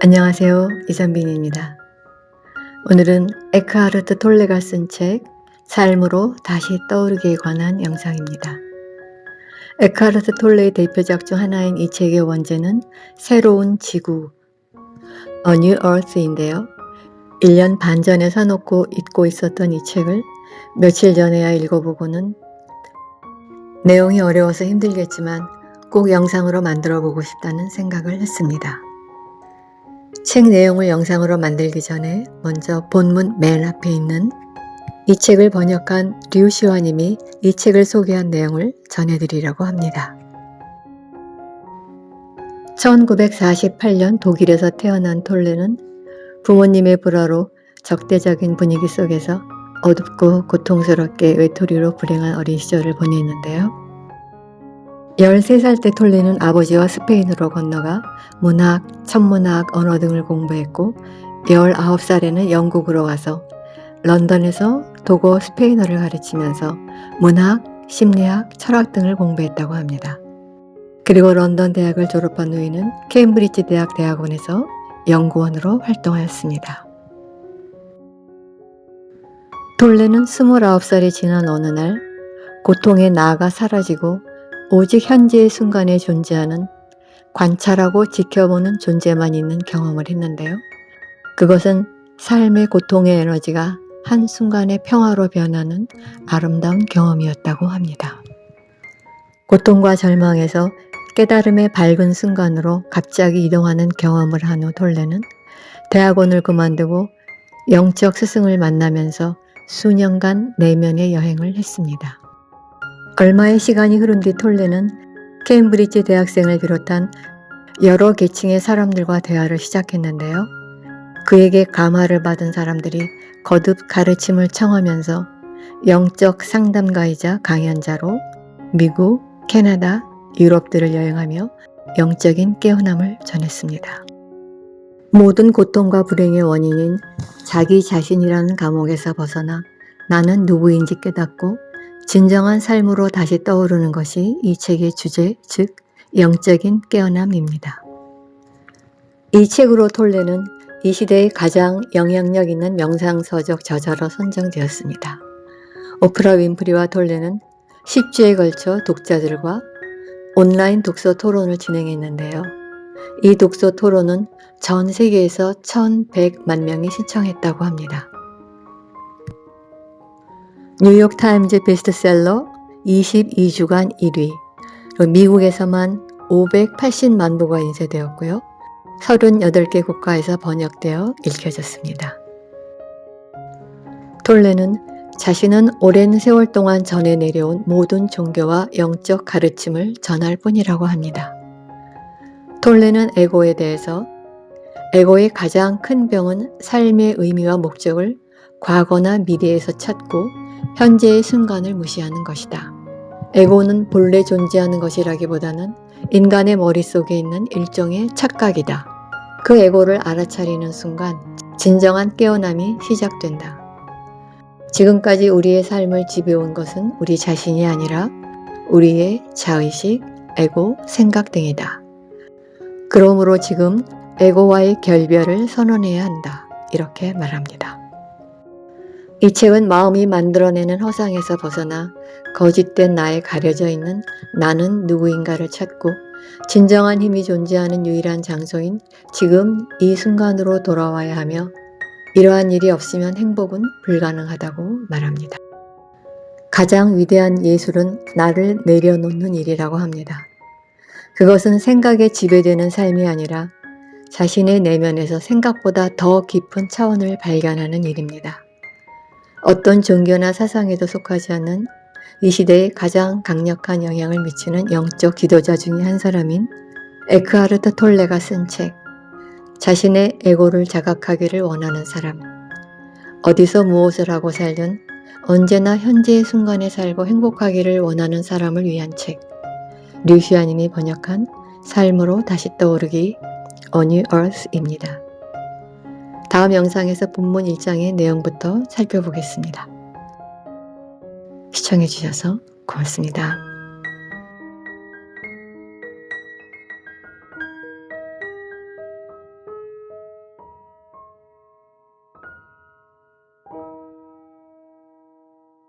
안녕하세요. 이선빈입니다. 오늘은 에크하르트 톨레가 쓴 책 삶으로 다시 떠오르기에 관한 영상입니다. 에크하르트 톨레의 대표작 중 하나인 이 책의 원제는 새로운 지구, A New Earth인데요. 1년 반 전에 사놓고 잊고 있었던 이 책을 며칠 전에야 읽어보고는 내용이 어려워서 힘들겠지만 꼭 영상으로 만들어 보고 싶다는 생각을 했습니다. 책 내용을 영상으로 만들기 전에 먼저 본문 맨 앞에 있는 이 책을 번역한 류시화님이 이 책을 소개한 내용을 전해드리려고 합니다. 1948년 독일에서 태어난 톨레는 부모님의 불화로 적대적인 분위기 속에서 어둡고 고통스럽게 외톨이로 불행한 어린 시절을 보냈는데요. 13살 때 톨레는 아버지와 스페인으로 건너가 문학, 천문학, 언어 등을 공부했고 19살에는 영국으로 가서 런던에서 독어, 스페인어를 가르치면서 문학, 심리학, 철학 등을 공부했다고 합니다. 그리고 런던 대학을 졸업한 후에는 케임브리지 대학 대학원에서 연구원으로 활동하였습니다. 톨레는 29살이 지난 어느 날 고통의 나가 사라지고 오직 현재의 순간에 존재하는 관찰하고 지켜보는 존재만 있는 경험을 했는데요. 그것은 삶의 고통의 에너지가 한순간에 평화로 변하는 아름다운 경험이었다고 합니다. 고통과 절망에서 깨달음의 밝은 순간으로 갑자기 이동하는 경험을 한 후 톨레는 대학원을 그만두고 영적 스승을 만나면서 수년간 내면의 여행을 했습니다. 얼마의 시간이 흐른 뒤 톨레는 케임브리지 대학생을 비롯한 여러 계층의 사람들과 대화를 시작했는데요. 그에게 감화를 받은 사람들이 거듭 가르침을 청하면서 영적 상담가이자 강연자로 미국, 캐나다, 유럽들을 여행하며 영적인 깨어남을 전했습니다. 모든 고통과 불행의 원인인 자기 자신이라는 감옥에서 벗어나 나는 누구인지 깨닫고 진정한 삶으로 다시 떠오르는 것이 이 책의 주제, 즉 영적인 깨어남입니다. 이 책으로 톨레는 이 시대의 가장 영향력 있는 명상서적 저자로 선정되었습니다. 오프라 윈프리와 톨레는 10주에 걸쳐 독자들과 온라인 독서 토론을 진행했는데요. 이 독서 토론은 전 세계에서 1,100만 명이 신청했다고 합니다. 뉴욕타임즈 베스트셀러 22주간 1위, 미국에서만 580만 부가 인쇄되었고요. 38개 국가에서 번역되어 읽혀졌습니다. 톨레는 자신은 오랜 세월 동안 전해 내려온 모든 종교와 영적 가르침을 전할 뿐이라고 합니다. 톨레는 에고에 대해서 에고의 가장 큰 병은 삶의 의미와 목적을 과거나 미래에서 찾고 현재의 순간을 무시하는 것이다. 에고는 본래 존재하는 것이라기보다는 인간의 머릿속에 있는 일종의 착각이다. 그 에고를 알아차리는 순간 진정한 깨어남이 시작된다. 지금까지 우리의 삶을 지배해온 것은 우리 자신이 아니라 우리의 자의식, 에고, 생각 등이다. 그러므로 지금 에고와의 결별을 선언해야 한다. 이렇게 말합니다. 이 책은 마음이 만들어내는 허상에서 벗어나 거짓된 나에 가려져 있는 나는 누구인가를 찾고 진정한 힘이 존재하는 유일한 장소인 지금 이 순간으로 돌아와야 하며 이러한 일이 없으면 행복은 불가능하다고 말합니다. 가장 위대한 예술은 나를 내려놓는 일이라고 합니다. 그것은 생각에 지배되는 삶이 아니라 자신의 내면에서 생각보다 더 깊은 차원을 발견하는 일입니다. 어떤 종교나 사상에도 속하지 않는 이 시대에 가장 강력한 영향을 미치는 영적 지도자 중의 한 사람인 에크하르트 톨레가 쓴 책, 자신의 에고를 자각하기를 원하는 사람, 어디서 무엇을 하고 살든 언제나 현재의 순간에 살고 행복하기를 원하는 사람을 위한 책, 류시아님이 번역한 삶으로 다시 떠오르기 A New Earth입니다. 다음 영상에서 본문 1장의 내용부터 살펴보겠습니다. 시청해주셔서 고맙습니다.